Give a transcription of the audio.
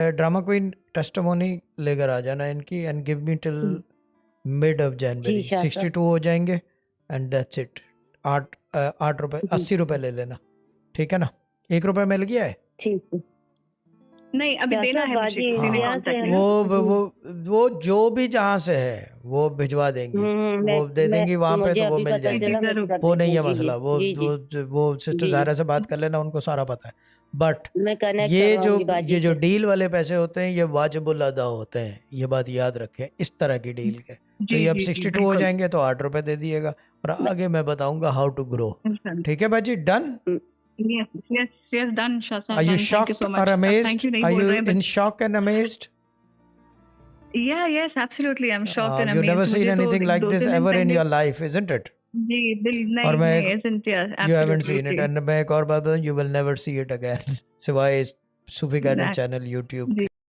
Drama queen testimony लेकर आ जाना इनकी and give me till mid of January. 62 हो जाएंगे एंड दैट्स इट। 8 रुपए 80 रुपए ले लेना, ठीक है ना? 1 रुपए मिल गया है? ठीक है। नहीं अभी देना है मुझे, किसी ने कांटेक्ट किया। वो जो भी जहाँ से है वो भिजवा देंगी, वो दे देंगी वहाँ पे, तो वो मिल जाएगी, वो नहीं है मसला। वो सिस्टर ज़ाहरा से बात कर लेना, उनको सारा पता है। बट ये जो डील वाले पैसे होते हैं ये वाजिबुल अदा होते हैं, ये बात याद रखें इस तरह की डील के। तो ये अब 62 हो जाएंगे तो 8 रुपए दे दिएगा, और आगे मैं बताऊंगा हाउ टू ग्रो। ठीक है बाजी, done? Yes, done, Shasna. Are you Thank you shocked so much. or amazed? Thank you, Are you in shock and amazed? Yes, absolutely. I'm shocked and amazed. You've never seen anything like this ever in your life, isn't it? जी नहीं, isn't, yes, absolutely. You haven't seen it, and मैं एक और बात बताऊं, you will never see it again. सिवाय इस सूफी guidance channel YouTube के।